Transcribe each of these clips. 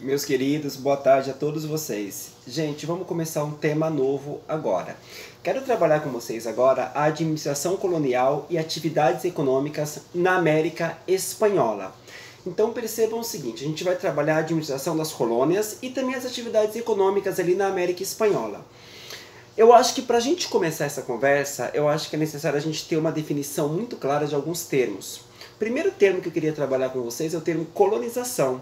Meus queridos, boa tarde a todos vocês. Gente, vamos começar um tema novo agora. Quero trabalhar com vocês agora a administração colonial e atividades econômicas na América Espanhola. Então percebam o seguinte, a gente vai trabalhar a administração das colônias e também as atividades econômicas ali na América Espanhola. Eu acho que para a gente começar essa conversa, eu acho que é necessário a gente ter uma definição muito clara de alguns termos. O primeiro termo que eu queria trabalhar com vocês é o termo colonização.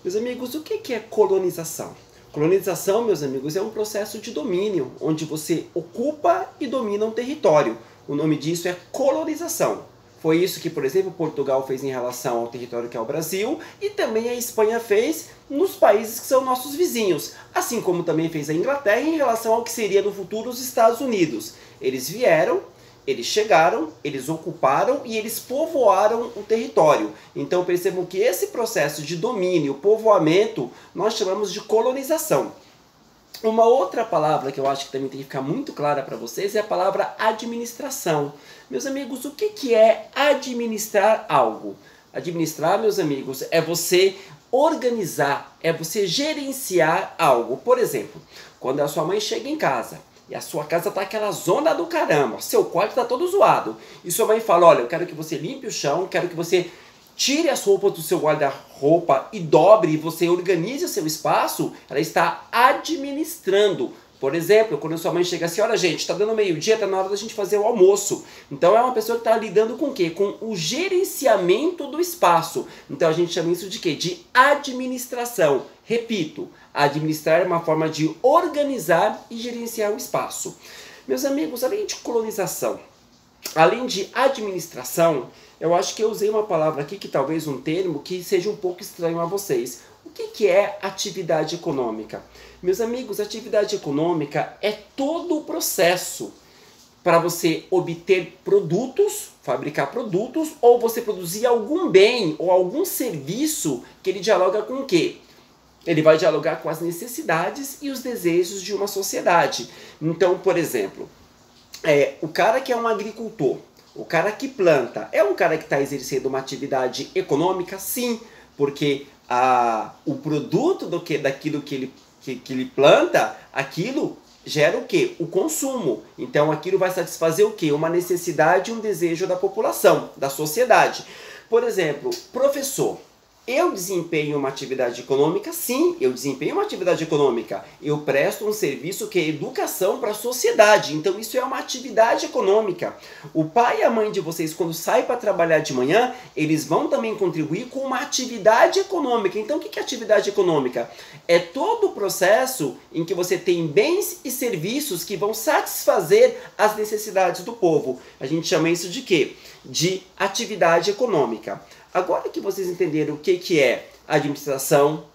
Meus amigos, o que é colonização? Colonização, meus amigos, é um processo de domínio, onde você ocupa e domina um território. O nome disso é colonização. Foi isso que, por exemplo, Portugal fez em relação ao território que é o Brasil, e também a Espanha fez nos países que são nossos vizinhos, assim como também fez a Inglaterra em relação ao que seria no futuro os Estados Unidos. Eles vieram, eles chegaram, eles ocuparam e eles povoaram o território. Então percebam que esse processo de domínio, povoamento, nós chamamos de colonização. Uma outra palavra que eu acho que também tem que ficar muito clara para vocês é a palavra administração. Meus amigos, o que é administrar algo? Administrar, meus amigos, é você organizar, é você gerenciar algo. Por exemplo, quando a sua mãe chega em casa e a sua casa tá aquela zona do caramba, seu quarto tá todo zoado, e sua mãe fala, olha, eu quero que você limpe o chão, quero que você tire as roupas do seu guarda-roupa e dobre, e você organize o seu espaço, ela está administrando. Por exemplo, quando sua mãe chega assim, olha gente, está dando meio-dia, está na hora da gente fazer o almoço. Então é uma pessoa que está lidando com o quê? Com o gerenciamento do espaço. Então a gente chama isso de quê? De administração. Repito, administrar é uma forma de organizar e gerenciar o espaço. Meus amigos, além de colonização, além de administração, eu acho que eu usei uma palavra aqui, que talvez um termo que seja um pouco estranho a vocês. O que é atividade econômica? Meus amigos, atividade econômica é todo o processo para você obter produtos, fabricar produtos, ou você produzir algum bem ou algum serviço que ele dialoga com o quê? Ele vai dialogar com as necessidades e os desejos de uma sociedade. Então, por exemplo, o cara que é um agricultor, o cara que planta, é um cara que está exercendo uma atividade econômica? Sim, porque o produto daquilo que ele planta, aquilo gera o quê? O consumo. Então aquilo vai satisfazer o quê? Uma necessidade e um desejo da população, da sociedade. Por exemplo, professor. Eu desempenho uma atividade econômica? Sim, eu desempenho uma atividade econômica. Eu presto um serviço que é educação para a sociedade. Então isso é uma atividade econômica. O pai e a mãe de vocês, quando saem para trabalhar de manhã, eles vão também contribuir com uma atividade econômica. Então o que é atividade econômica? É todo o processo em que você tem bens e serviços que vão satisfazer as necessidades do povo. A gente chama isso de quê? De atividade econômica. Agora que vocês entenderam o que é administração,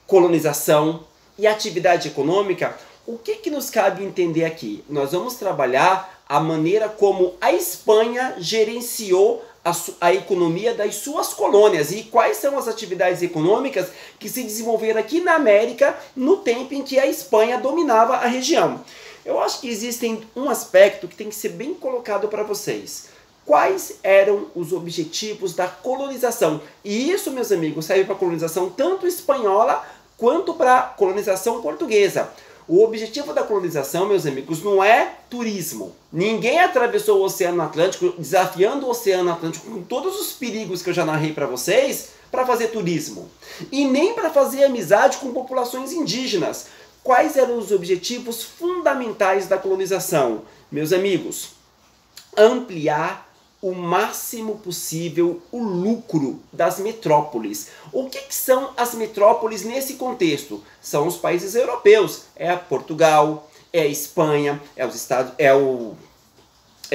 colonização e atividade econômica, o que nos cabe entender aqui? Nós vamos trabalhar a maneira como a Espanha gerenciou a economia das suas colônias e quais são as atividades econômicas que se desenvolveram aqui na América no tempo em que a Espanha dominava a região. Eu acho que existe um aspecto que tem que ser bem colocado para vocês. Quais eram os objetivos da colonização? E isso, meus amigos, serve para a colonização tanto espanhola quanto para a colonização portuguesa. O objetivo da colonização, meus amigos, não é turismo. Ninguém atravessou o Oceano Atlântico, desafiando o Oceano Atlântico com todos os perigos que eu já narrei para vocês, para fazer turismo. E nem para fazer amizade com populações indígenas. Quais eram os objetivos fundamentais da colonização? Meus amigos, ampliar o máximo possível o lucro das metrópoles. O que são as metrópoles nesse contexto? São os países europeus. É Portugal, é a Espanha, é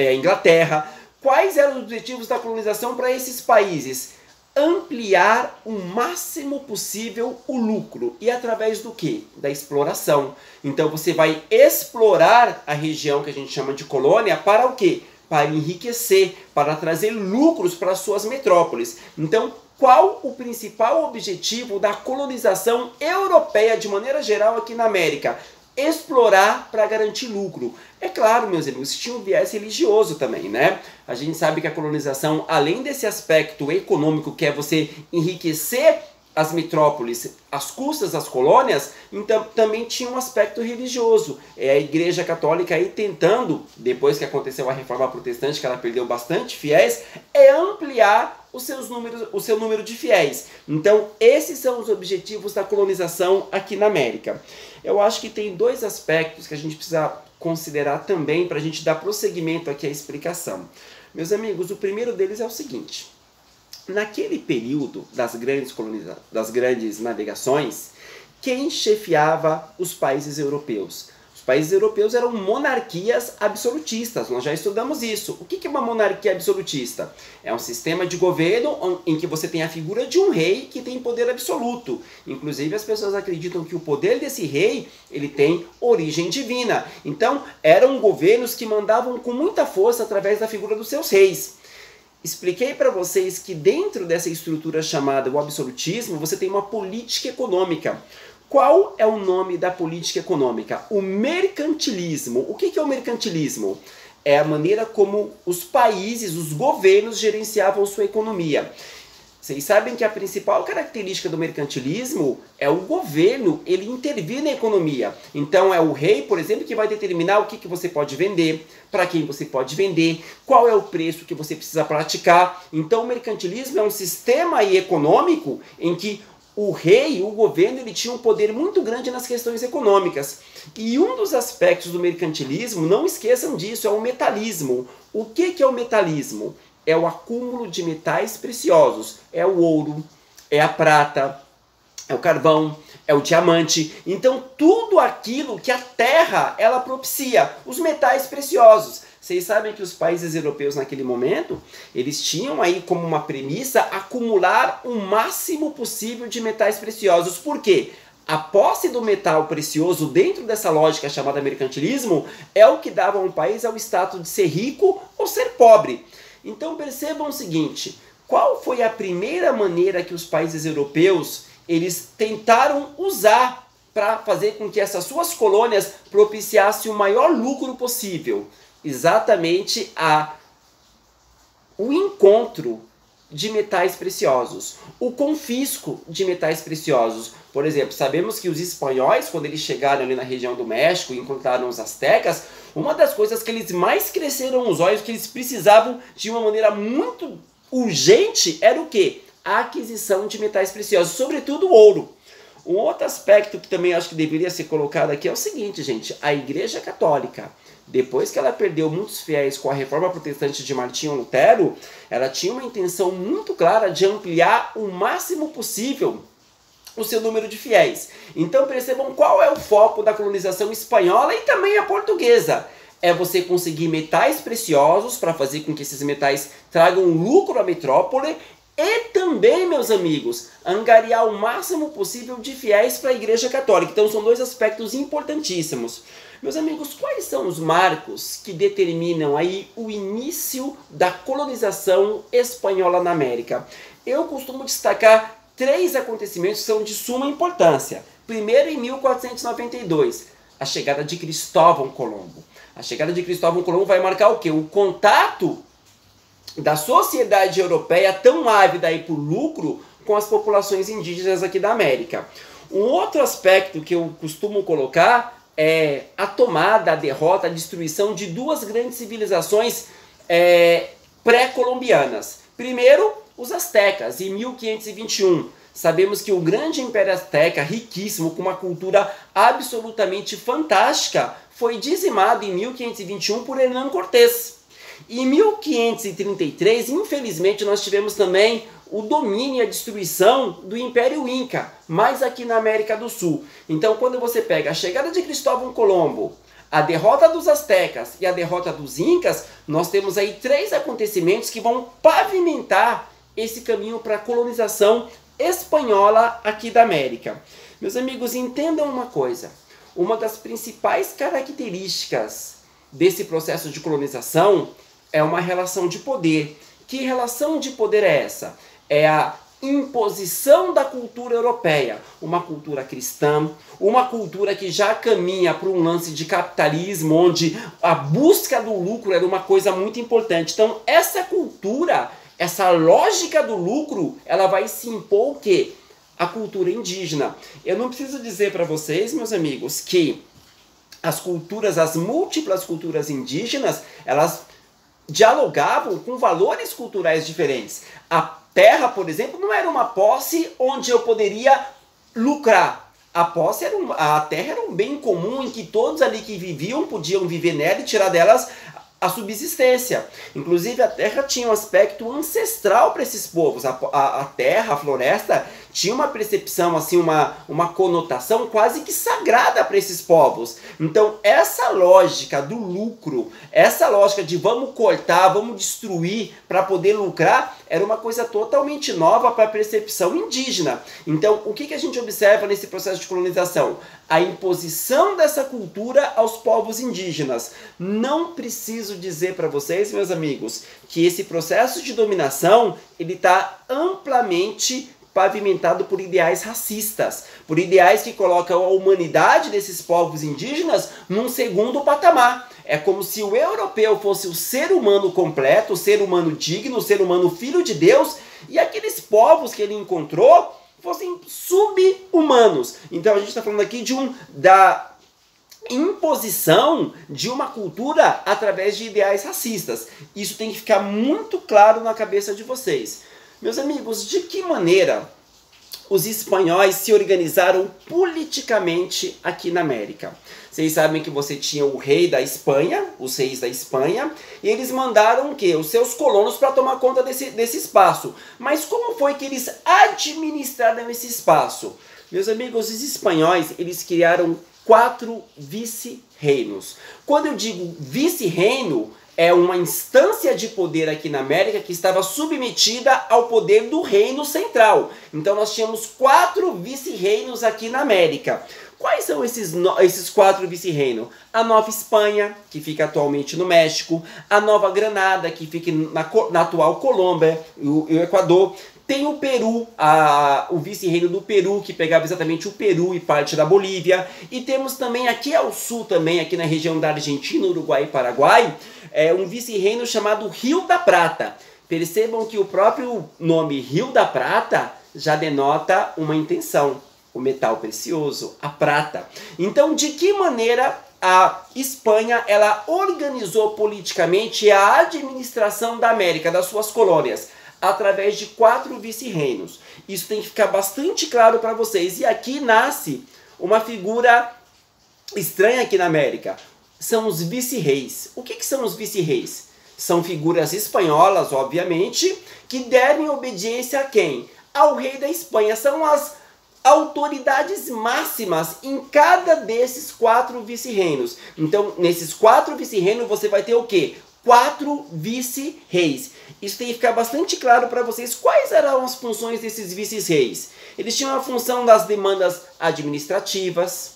a Inglaterra. Quais eram os objetivos da colonização para esses países? Ampliar o máximo possível o lucro. E através do quê? Da exploração. Então você vai explorar a região que a gente chama de colônia para o quê? Para enriquecer, para trazer lucros para suas metrópoles. Então, qual o principal objetivo da colonização europeia de maneira geral aqui na América? Explorar para garantir lucro. É claro, meus amigos, tinha um viés religioso também, né? A gente sabe que a colonização, além desse aspecto econômico, que é você enriquecer as metrópoles às custas das colônias, então também tinha um aspecto religioso. É a Igreja Católica aí tentando, depois que aconteceu a Reforma Protestante, que ela perdeu bastante fiéis, é ampliar o seu número de fiéis. Então esses são os objetivos da colonização aqui na América. Eu acho que tem dois aspectos que a gente precisa considerar também para a gente dar prosseguimento aqui à explicação. Meus amigos, o primeiro deles é o seguinte: naquele período das grandes navegações, quem chefiava os países europeus? Os países europeus eram monarquias absolutistas, nós já estudamos isso. O que é uma monarquia absolutista? É um sistema de governo em que você tem a figura de um rei que tem poder absoluto. Inclusive as pessoas acreditam que o poder desse rei, ele tem origem divina. Então eram governos que mandavam com muita força através da figura dos seus reis. Expliquei para vocês que dentro dessa estrutura chamada o absolutismo, você tem uma política econômica. Qual é o nome da política econômica? O mercantilismo. O que é o mercantilismo? É a maneira como os países, os governos gerenciavam sua economia. Vocês sabem que a principal característica do mercantilismo é o governo, ele intervir na economia. Então é o rei, por exemplo, que vai determinar o que você pode vender, para quem você pode vender, qual é o preço que você precisa praticar. Então o mercantilismo é um sistema econômico em que o rei, o governo, ele tinha um poder muito grande nas questões econômicas. E um dos aspectos do mercantilismo, não esqueçam disso, é o metalismo. O que é o metalismo? É o acúmulo de metais preciosos. É o ouro, é a prata, é o carvão, é o diamante. Então tudo aquilo que a terra ela propicia, os metais preciosos. Vocês sabem que os países europeus naquele momento, eles tinham aí como uma premissa acumular o máximo possível de metais preciosos. Por quê? A posse do metal precioso dentro dessa lógica chamada mercantilismo é o que dava a um país ao status de ser rico ou ser pobre. Então percebam o seguinte: qual foi a primeira maneira que os países europeus eles tentaram usar para fazer com que essas suas colônias propiciassem o maior lucro possível? Exatamente o encontro de metais preciosos, o confisco de metais preciosos. Por exemplo, sabemos que os espanhóis, quando eles chegaram ali na região do México e encontraram os astecas, uma das coisas que eles mais cresceram os olhos, que eles precisavam de uma maneira muito urgente, era o quê? A aquisição de metais preciosos, sobretudo ouro. Um outro aspecto que também acho que deveria ser colocado aqui é o seguinte, gente: a Igreja Católica, depois que ela perdeu muitos fiéis com a Reforma Protestante de Martinho Lutero, ela tinha uma intenção muito clara de ampliar o máximo possível o seu número de fiéis. Então percebam qual é o foco da colonização espanhola e também a portuguesa. É você conseguir metais preciosos para fazer com que esses metais tragam lucro à metrópole e também, meus amigos, angariar o máximo possível de fiéis para a Igreja Católica. Então são dois aspectos importantíssimos. Meus amigos, quais são os marcos que determinam aí o início da colonização espanhola na América? Eu costumo destacar 3 acontecimentos que são de suma importância. Primeiro, em 1492, a chegada de Cristóvão Colombo. A chegada de Cristóvão Colombo vai marcar o quê? O contato da sociedade europeia tão ávida aí por lucro com as populações indígenas aqui da América. Um outro aspecto que eu costumo colocar é a tomada, a derrota, a destruição de 2 grandes civilizações pré-colombianas. Primeiro, os astecas, em 1521. Sabemos que o grande Império Azteca, riquíssimo, com uma cultura absolutamente fantástica, foi dizimado em 1521 por Hernán Cortés. Em 1533, infelizmente, nós tivemos também o domínio e a destruição do Império Inca, mais aqui na América do Sul. Então, quando você pega a chegada de Cristóvão Colombo, a derrota dos astecas e a derrota dos incas, nós temos aí 3 acontecimentos que vão pavimentar esse caminho para a colonização espanhola aqui da América. Meus amigos, entendam uma coisa: uma das principais características desse processo de colonização é uma relação de poder. Que relação de poder é essa? É a imposição da cultura europeia, uma cultura cristã, uma cultura que já caminha para um lance de capitalismo, onde a busca do lucro era uma coisa muito importante. Então, essa cultura, essa lógica do lucro, ela vai se impor o quê? a cultura indígena. Eu não preciso dizer para vocês, meus amigos, que as culturas, as múltiplas culturas indígenas, elas dialogavam com valores culturais diferentes. A terra, por exemplo, não era uma posse onde eu poderia lucrar. A terra era um bem comum em que todos ali que viviam podiam viver nela e tirar delas a subsistência. Inclusive a terra tinha um aspecto ancestral para esses povos. A terra, a floresta, tinha uma percepção, assim, uma conotação quase que sagrada para esses povos. Então essa lógica do lucro, essa lógica de vamos cortar, vamos destruir para poder lucrar, era uma coisa totalmente nova para a percepção indígena. Então o que a gente observa nesse processo de colonização? A imposição dessa cultura aos povos indígenas. Não preciso dizer para vocês, meus amigos, que esse processo de dominação ele está amplamente pavimentado por ideais racistas, por ideais que colocam a humanidade desses povos indígenas num segundo patamar. É como se o europeu fosse o ser humano completo, o ser humano digno, o ser humano filho de Deus, e aqueles povos que ele encontrou fossem sub-humanos. Então a gente está falando aqui da imposição de uma cultura através de ideais racistas. Isso tem que ficar muito claro na cabeça de vocês. Meus amigos, de que maneira os espanhóis se organizaram politicamente aqui na América? Vocês sabem que você tinha o rei da Espanha, os reis da Espanha, e eles mandaram o quê? Os seus colonos para tomar conta desse espaço. Mas como foi que eles administraram esse espaço? Meus amigos, os espanhóis, eles criaram 4 vice-reinos. Quando eu digo vice-reino, é uma instância de poder aqui na América que estava submetida ao poder do reino central. Então nós tínhamos 4 vice-reinos aqui na América. Quais são esses 4 vice-reinos? A Nova Espanha, que fica atualmente no México, a Nova Granada, que fica na atual Colômbia e o Equador. Tem o Peru, o vice-reino do Peru, que pegava exatamente o Peru e parte da Bolívia. E temos também aqui ao sul, também aqui na região da Argentina, Uruguai e Paraguai, um vice-reino chamado Rio da Prata. Percebam que o próprio nome Rio da Prata já denota uma intenção, o metal precioso, a prata. Então, de que maneira a Espanha ela organizou politicamente a administração da América, das suas colônias? Através de 4 vice-reinos. Isso tem que ficar bastante claro para vocês. E aqui nasce uma figura estranha aqui na América. São os vice-reis. O que são os vice-reis? São figuras espanholas, obviamente, que devem obediência a quem? Ao rei da Espanha. São as autoridades máximas em cada desses 4 vice-reinos. Então, nesses 4 vice-reinos, você vai ter o quê? 4 vice-reis. Isso tem que ficar bastante claro para vocês. Quais eram as funções desses vice-reis? Eles tinham a função das demandas administrativas,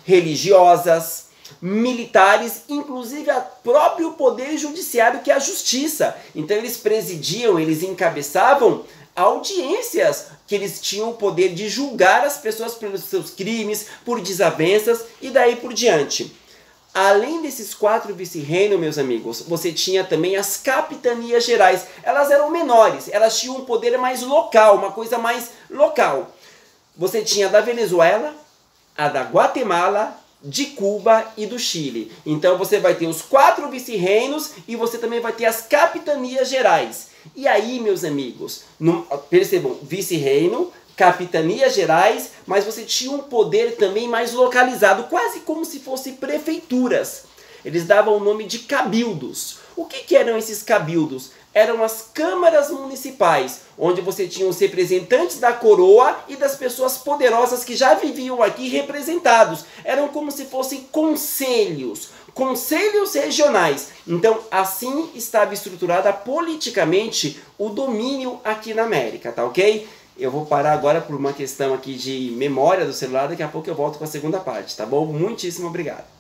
religiosas, militares, inclusive o próprio poder judiciário, que é a justiça. Então eles presidiam, eles encabeçavam audiências, que eles tinham o poder de julgar as pessoas pelos seus crimes, por desavenças e daí por diante. Além desses 4 vice-reinos, meus amigos, você tinha também as capitanias gerais. Elas eram menores, elas tinham um poder mais local, uma coisa mais local. Você tinha a da Venezuela, a da Guatemala, de Cuba e do Chile. Então você vai ter os 4 vice-reinos e você também vai ter as capitanias gerais. E aí, meus amigos, percebam, vice-reino, capitanias gerais, mas você tinha um poder também mais localizado, quase como se fossem prefeituras. Eles davam o nome de cabildos. O que eram esses cabildos? Eram as câmaras municipais, onde você tinha os representantes da coroa e das pessoas poderosas que já viviam aqui representados. Eram como se fossem conselhos regionais. Então, assim estava estruturada politicamente o domínio aqui na América, tá ok? Eu vou parar agora por uma questão aqui de memória do celular, daqui a pouco eu volto com a segunda parte, tá bom? Muitíssimo obrigado.